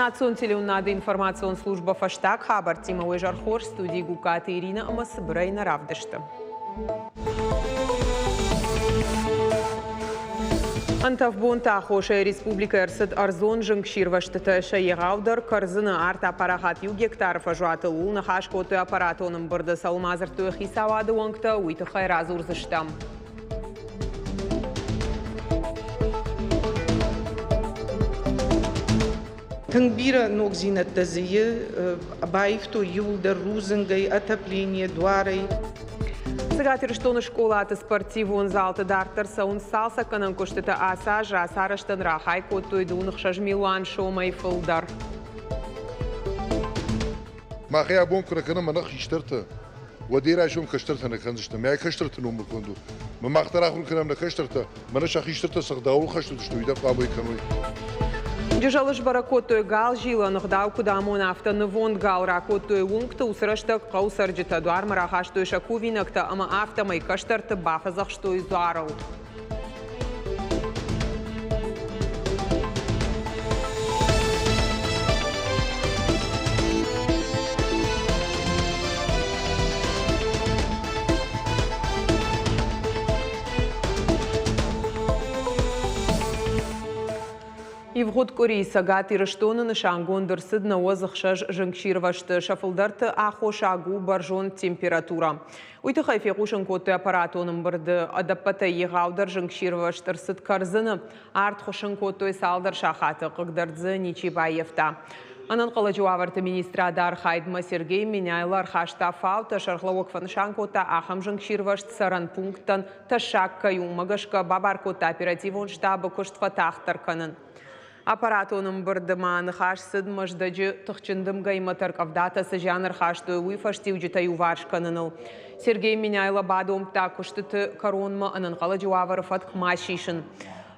Национ телеунада информацион служба фаштаг хабар тимовой жархор студии Гукаты Ирина Амасыбрайна Равдышты. Антавбон тахоша республика Эрсет Арзон жыңкширваштыты шайығаудар карзыны арт аппарахат ю гектар фажуаты лул нахашкоты аппаратоным бұрды салмазырты хисавады оңкта уйты хайраз урзыштам. Тангбира ногзинат тазые, байфто юлда рузынгай, отопление, дуарой. Сыгатыр штоны школаты спортивон залты дартыр саун салса канан коштыты аса жасарыштын рахай коттойды унықшаж милуан шомай фылдар. Махая бом кракана манах иштырты. وديرا شوم كشترت أنا كنزشت ما كشترت نوم كندو ما اختار آخر كلام نكشترت ما نش أخيشترت صقداول خشت تشتوي ده قابوي كانوي Дежалыш баракоттой гал жила нахдауку дамон автонавон гал ракоттой лункта усрашта каусарджита дуарма рахаштой шакувинакта ама автомай каштарта бафазах что изуарал. И в год Кореи сагат и раштоны на шангондер сыдна озахшаж жыңкширвашты шафылдарты ахо шагу баржон температура. Уйты хайфеқушын коты аппаратоным бұрды адаппата еғаудар жыңкширваштыр сыд карзыны арт хушын котой салдар шахаты қығдардзы Ничибаевта. Анан қала жуаварты министрадар Хайдма Сергей Минайлар хашта фаута шархлауок фаншанкота ахам жыңкширвашт саран пунктан ташак юмагашка бабаркота оперативон штабы куштфатахтар канын. Аппаратоным бұрдыман хашсыд маждаджы тұқчындым гайматар кавдата сажаныр хашты уйфаштив житаю варшканыныл. Сергей Минайла бадомта куштыты коронма анын қала жуавары фаткмашишын.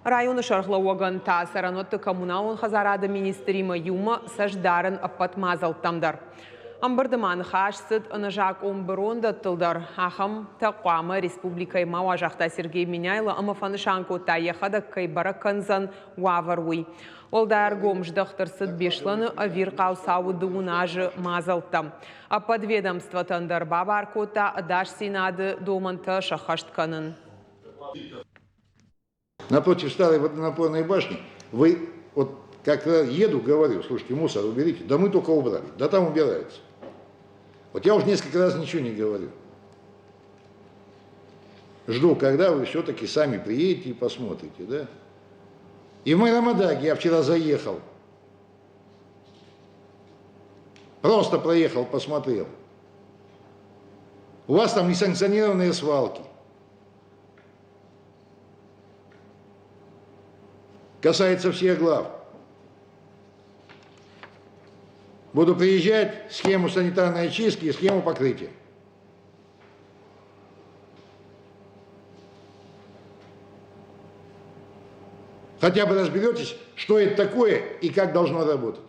Районы шархлауаган та саранотты коммунаун хазарады министрима юма саждарын аппатмазалтамдар. Амбырдыман хашсыд анажак омбыронда тылдар. Ахам тақуамы республикай мауажақта Сергей Минайла амафанышанко та ехада кайбараканзан уаваруй. Олдар гомждақтырсыд бешланы авир қаусауы дуынажы мазалтам. Аппадведомство тандар бабаркота адаш синады доманта шахаштканын. Напротив старой водонапорной башни, вы, вот как-то еду, говорю, слушайте, мусор уберите, да мы только убрали, да там убираются. Вот я уже несколько раз ничего не говорю. Жду, когда вы все-таки сами приедете и посмотрите, да? И в Майрамадаге я вчера заехал. Просто проехал, посмотрел. У вас там несанкционированные свалки. Касается всех глав. Буду приезжать, схему санитарной очистки и схему покрытия. Хотя бы разберетесь, что это такое и как должно работать.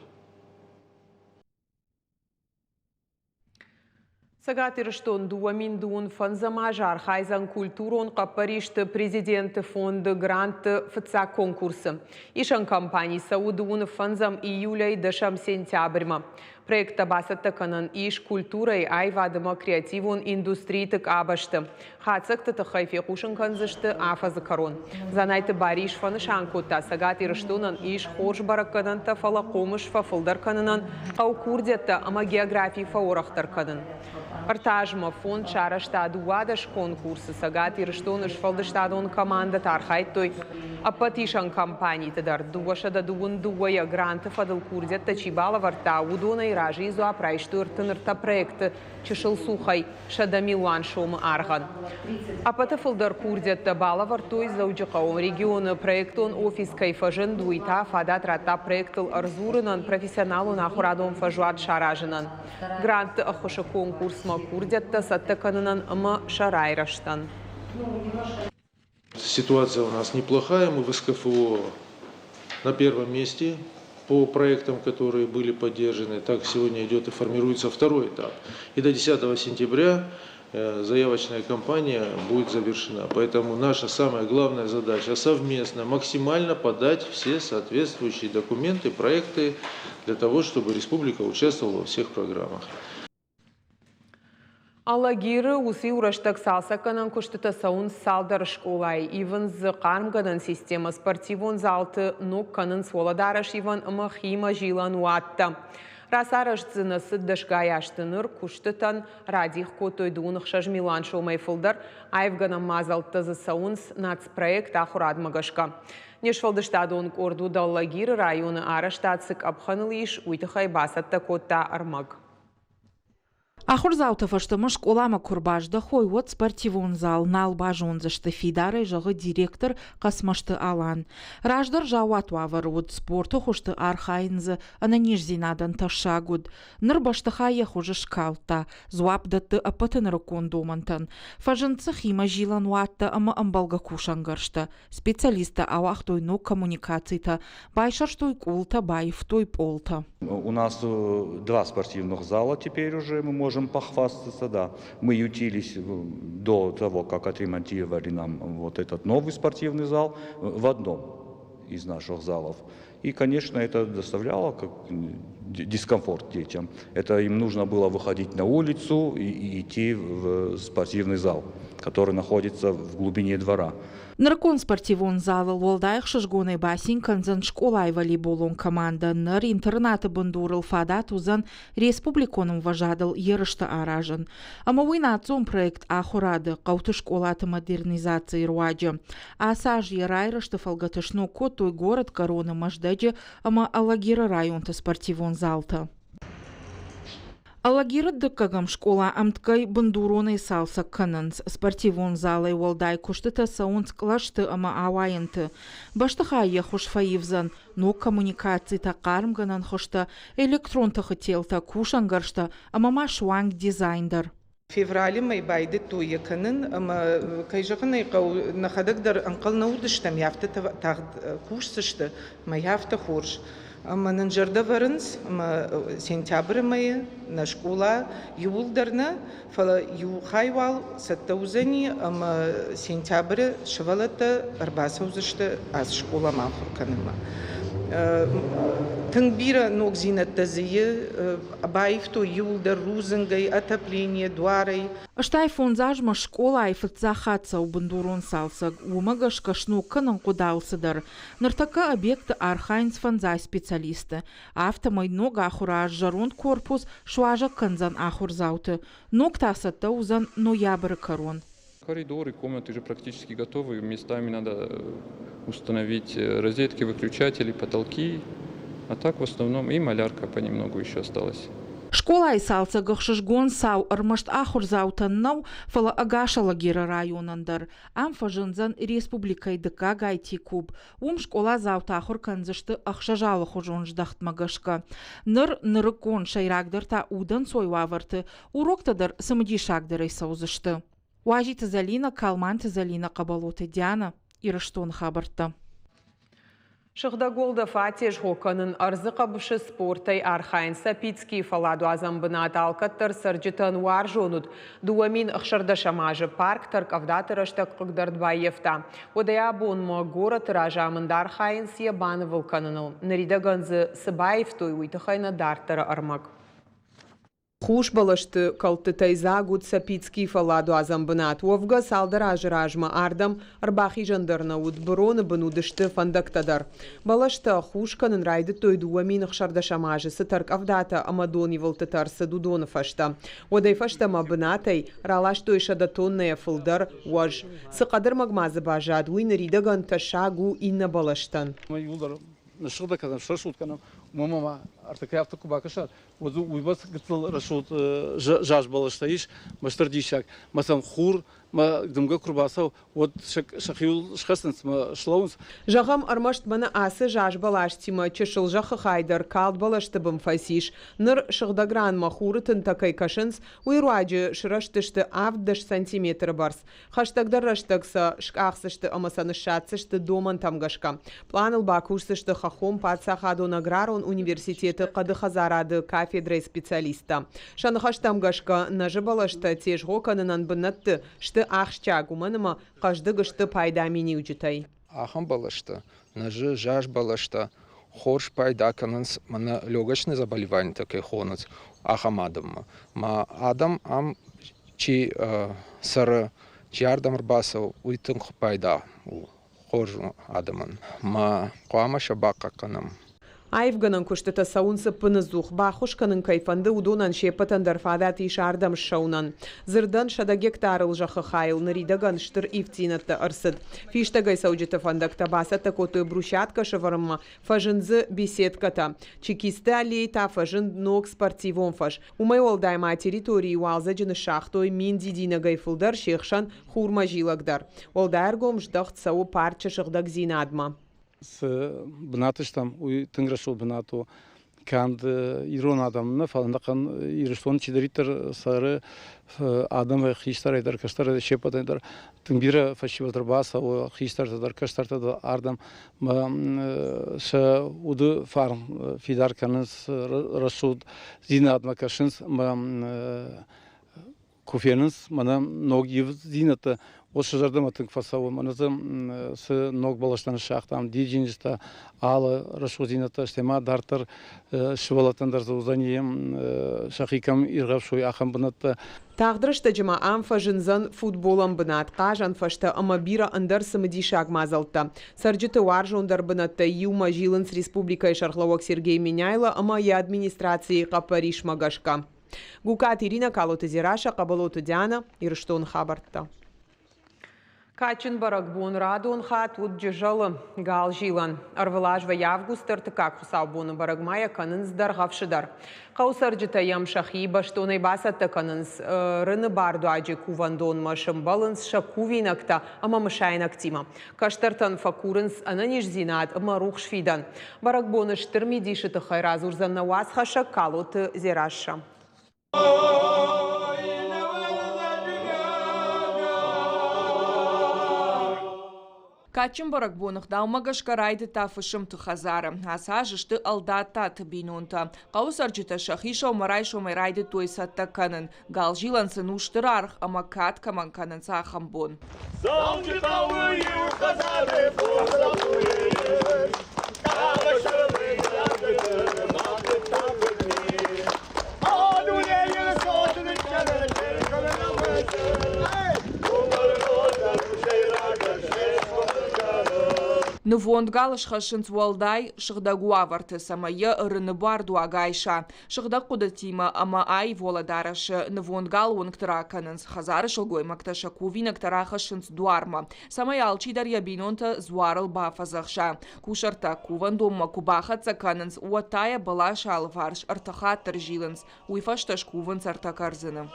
Сагатыр штон дуамин дуун фанзамажар хайзан культурон капаришты президенты фонды гранты фца конкурсы. Ишан компании саудуун фанзам июля дашам сентябрьма. Проекта басатта канан иш культурой айвадыма креативун индустрийтык абашты. Хацакты тахайфе кушын канзышты афазы корон. Занайты бариш фанышанкота сагатыр штонан иш хорж бараканан та фала комыш фафылдар кананан каукурдетта ама географии фаорахтар канан. Артажма фонд чара штаду вадаш конкурсы сагатыр штоныш фалдыштадон команда тархайтой. Апатишан компании тадар дуаша да дуун дуая гранты фадал курдетта чибала варта удона и ражи изу апрайшту ртынырта проекты чешыл сухай шадамилуан шомы арган. Апата фалдар курдетта бала вартой зауджикаон региона проектон офис кайфажен дуита фадат рата проектыл арзурынан профессионалу нахурадон фажуат шаражынан. Гранты ахоша конкурс ма курдетта саттаканынан ама шарайраштан. Ситуация у нас неплохая, мы в СКФО на первом месте по проектам, которые были поддержаны. Так сегодня идет и формируется второй этап. И до 10 сентября заявочная кампания будет завершена. Поэтому наша самая главная задача совместно, максимально подать все соответствующие документы, проекты для того, чтобы республика участвовала во всех программах. Аллагиры усы ураштак салсаканан куштыта саун салдар школай. Иван з қармгадан система спортивон залты нок канын соладараш Иван махима жилан уатта. Расараш зына сыддашгай аштыныр куштытан радих котойдуынық шажмилан шолмайфылдар айвганан мазалтызы саунс нацпроект ахурад магашка. Нешфалдыштадон корду даллагиры районы араштатсык абханылыш уйтыхай басатта котта армаг. Ахурзаута фаштамы школама курбажда хойвот спортивон зал нал бажонза штафидары жағы директор қасмашты алан. Раждар жауат ваварвуд спорту хушты архайнзы ананиш зинадан ташагуд. Ныр баштыха ехужы шкалта, зуапдатты апатыныры кондомантан. Фажынцы хима жилан уатта ама амбалга кушангаршта. Специалиста ауахтойну коммуникацийта, байшарштой култа, байфтой полта. У нас 2 спортивных зала теперь уже, мы можем похвастаться, да. Мы ютились до того, как отремонтировали нам вот этот новый спортивный зал в одном из наших залов. И, конечно, это доставляло как дискомфорт детям. Это им нужно было выходить на улицу и идти в спортивный зал, который находится в глубине двора. Наркон спортивон залы лолдайх шашгоной басин канзан школай волейболон команда нар интернаты бандурыл фадат узан республиконом вожадал ерышта аражан. Амауин ацон проект ахурады қауты школаты модернизации руаджа. Асаж ерайрышты фалгатышно котой город корона маждаджа ама Аллагира районта спортивон залта. Аллагира дыккагам школа амткай бандуроной салса кананс спортивон залай волдай куштыта саунс клашты ама авайынты. Баштыха ехуш фаивзан, но коммуникации тақармганан хошта электрон тахытелта кушангаршта ама машуанг дизайндар. فеврале май байды той якынын, ama кайжығын айқау нахадагдar анқална удыштам яфты тағд курсышты, ма яфты хорш. Ama нанжарда варынс, ama сентябрь майы на школа юлдарна, фала юхайвал саттаузани, ama сентябрь шывалата арбасаузышты аз школа махур каныма. Тыңбира ног зинаттазые, абайфто юлдар рузынгай, отопление, дуарай. Аштай фонзажма школа айфыцахатса у бандурон салса, умагаш кашну канан кудалсыдар. Нартака объекта архайнс фонзай специалисты. Автомай ног ахура жарон корпус, шуажа канзан ахурзауты. Ног тасата узан ноябрь корон. Коридоры, комнаты уже практически готовы. Местами надо установить розетки, выключатели, потолки. А так в основном и малярка понемногу еще осталась. Школа айсалса гахшышгон сау армашт ахурзаутан нау фала агаша Аллагира районандар. Амфажынзан республикай дыка гайти куб. Школа заута ахур канзышты ахшажалы хужон ждахтмагашка. Ныр кон шайрагдар та удан сойваварты. Уроктадар самадишагдары саузышты. Уажита Залина, Калманта Залина Кабалота Диана, Ираштон Хабарта. Шыхда голда фатеж хоканын арзыqa бұшы спортай архайнса пицки фаладу азамбынат алкаттар сарджитан уаржонуд. Дуамин ұқшырда шамажы парк таркавдаты раштак қығдардбайевта. Одая бонма город ражамындар хайнс ебаны вулканыныл. Нарида ганзы сыбаев той уйтыхайна дартара армак. Хуш балашты калты тайза гуд сапицки фаладу азамбынат. Овга салдар ажражма ардам арбахи жандарна уд броны бынудышты фандактадар. Балашты хуш канын райды тойду амин ұқшарда шамажы сытарк авдата амадони валтатар садудоны фашта. Одай фашта мабынатай ралаш тойшада тонная фылдар уаж. Сықадыр магмазы бажад уйны ридаган ташагу инна балаштан. نشغل كذا شرشوت كنا ماما ارتكيافت كوباكشات ويبس قلت رشوت جاج بالشتايش مشترديشك مثلا خور ما دمجا كرباسا вот шахил шхасенс ما шлаунс Жағам армашт бана асы жаж балаштима чешыл жақы хайдар калд балашты бім фасиш ныр шығдагран махуры тынтакай кашынс уйруаджы шыраштышты авдаш сантиметр барс. Хаштагдар раштакса шкахсышты амасаны шатсышты доман тамгашка. Планыл бакушсышты хахом патсахадон аграрон университет университеты қады хазарады кафедрой специалиста. Шанхаштам гашка нажыбалашта тежго канынан бынатты, шты ахшча гуманыма қажды гышты пайда мини уджитай. Ахам балашта, нажы жаж балашта, хорш пайда кананс мана легочные заболевания такие хонец ахам адам. Ма адам ам чи сара чиардам рбасов уйтынх пайда у хорж адаман. Ма қуама шабака канам. Айвганан куштата саунсы пынызух, бахушканын кайфанды удунан шепатандар фадат ишардам шаунан. Зырдан шада гектарыл жахы хайл, наридаган штыр ивцинатта арсыд. Фиштагай сауджита фандакта басата коты брусчатка шаварма, фажынзы беседката. Чекисты алейта фажын ног спортивон фаж. Умай олдайма территории уалза джины шахтой мин дидина гайфылдар шехшан хурма жилагдар. Олдайргом ждахт сау парча шахдаг зинадма. С бнатыштам уй тынграшол бнато канд ирон адамна фаландакан ирштон чидеритер сары адам хиштар эдер каштар шепатендер тыңбира фестивалдар баса о хиштардар каштарда ардам ша уды фарм фидарканыс расуд зинадма кашынс кофенс мана ноги зината осы жардам атың фасауы маназым с ног балаштан шахтам диджинста алы расудината штема дартер швалатандар заузанием шахикам иргавшой ахам бынатта Тағдырышта жыма амфа жынзан футболам бынат, қажан фашта ама бира андар сымыди шаг мазалта. Сарджыты варжондар бынатта юма жилынс республика Шархлауак Сергей Миняйла ама и администрации Қапариш Магашка. Гукат Ирина Калоты Зираша, Кабалоты Диана, Ирштон Хабарта. Качин баракбун радун хат уд джажалы гал жилан. Арвылажва явгустар тыкак хусау буны барагмая канынс даргавшыдар. Каусарджыта ям шахи баштонай басатта канынс рыны барду аджи кувандон машым балынс шакувинакта ама мышайнактима. Каштартан факурынс ананиш зинат ама рухшфидан. Баракбуны штырми дишыты хайразурзан науаз хаша Калоты Зираша. Качым баракбонах даумагашка райды тафышым тухазара. Аса жышты алдата тыбинунта. Каусарджыта шахиша умарайша умайрайды тойсатта канын. Галжилан сынуштыр арх, ама катка манканын сахамбон. Нывондгал шхашынц уалдай шыхдагуаварты самайы рыныбарду агайша. Шыхдак кудатима ама ай воладарашы нывондгал онктыраканынс. Хазары шылгой макташа кувинактара хашынц дуарма. Самай алчидар ябинонта зуарыл бафазахша. Кушарта кувандомма кубахатса канынс уатая балаша алварш артаха тыржилынс. Уйфашташ куванц артакарзыны.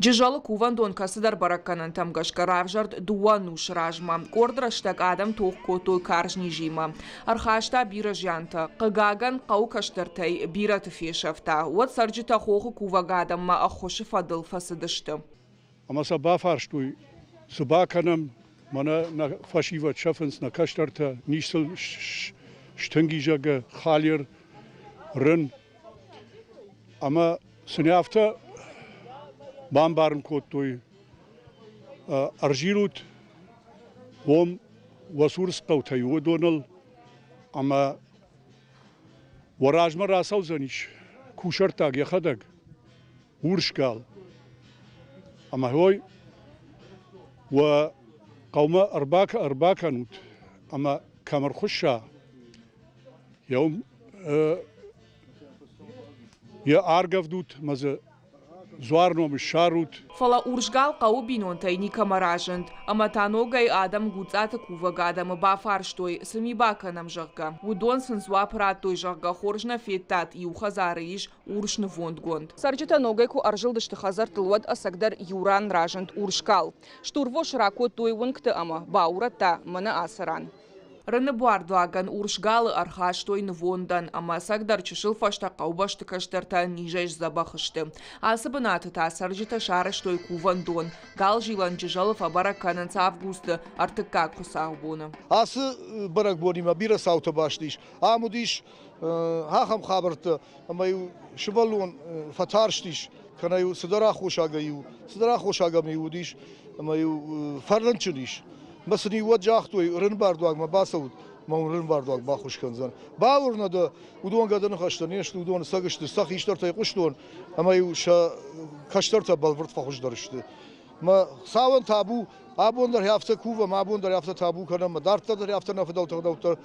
Джижалы кувандон касыдар баракканын тамгашка равжард дуануш ражма. Кордраштак адам тоқ котой каржни жима. Архашта бира жанта. Қыгаган қаукаштартай бира туфешавта. Вот сарджита хоғы кувагадамма ахоши фадыл фасыдышты. Ама саба фарштуй. Саба канам мана на фашива чафенс на каштарта нишсел штынгижага халир рын. Ама сыняфта Бамбарн коттой аржилут вом васурс каутай водонал ама варажма расал заниш кушартаг яхадаг уршкал ама хой ва قوما أرباكا نوت أما كامر خشا يوم يا أرجف دوت ماذا زوارنو مشاروت Фала уршгал каубинонтай никамаражент, ама таногай адам гуцата кувагадам бафарштой, сами баканам жагга. Удон сенсуа пратой жагга хоржна феттат и ухазарыиш уршны вондгонд. Сарджита ногай ку аржилдышты хазар тылуад асагдар юран ражент уршкал. Штурво шрако той вонкты ама баурата мана асаран. Рыныбуар дуаган уршгалы архаштой нвондан, ама сагдар чешил фашта қаубашты каштарта нижеш забахышты. Асыбынаты тасаржита шарыштой кувандон. Гал жилан жижалов абара кананц августа артыкка кусағбуны. Асы барак бонима бира саута башлиш. Амудиш хахам хабарты, амаю шибалун фатарштиш. Канаю садара хошагаю, садара хошагамиудиш, амаю фарланчуниш. Масни ваджахтой рынбардуаг ма басауд, ма рынбардуаг бахушканзан. Баурна да удон гаданы хаштанеш, удон сагышты, сах иштартай куштон, амаю ша каштарта балвард фахушдарышты. Ма саван табу абондар яфта кува, ма абондар яфта табу канам, ма дартадар яфта нафдалтар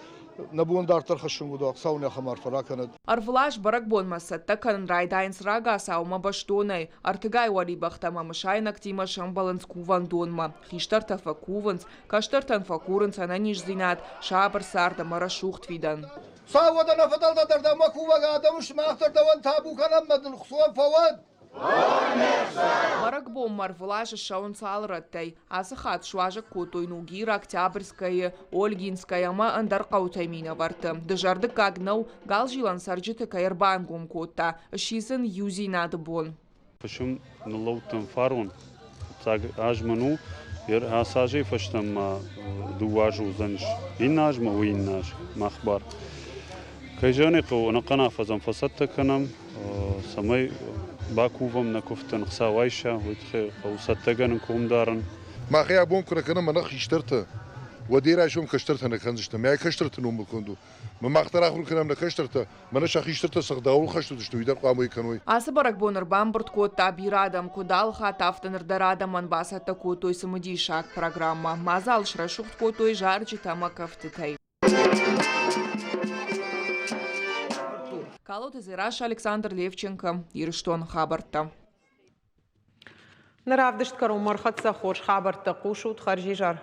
набуон дартар хашунгудак, сауня хамар фараканад. Арвлаш барак бонмаса, такан райдайнс рага саума баштонай, артыгай вари бахтама мышайнак тима шамбаланс куван донма, хиштарта факуванс, каштартан факуранс ананиш зинат, шабар сарда марашухт видан. Сауада нафдалтар да ма кува адамуш махтар даван табу канам, мадын хсуан фавад. Барак бом марвлажа шаун салраттай, асахат шважа котой нугира Октябрьская, Ольгинская, ма андар каутаймина варта. Дежарды кагнау гал жилан сарджита каербан гом кота, шизен юзи надо бон. Почему налоутам фарон, так ажману, ер асажи фаштам дуажу занш, иннажма уиннаж махбар. Кайжанеку накана фазам фасатта канам, самай باكوفم نكفتن خساويشة ويدخل وستجن كوم دارن. ما خيا بوم كنا مناخ يشترته وديرا شوم كشترته نخنزشته ما كشترته نوم بكوندو ما اختار آخر كنا نكشترته ما نشاخ يشترته صقداول خشتو دشتو يدار قاموي كانوي. Асыбарак бонар бамбурт кот табирадам кудал хат автонер дарадам манбаса таку той самоди шаг программа. Мазал шрашухт котой жарчи тамакафтетай. Калот изираш Александр Левченко, Ирштон Хабарта. Наравдышт карумар хатса хош Хабарта кушут харжижар.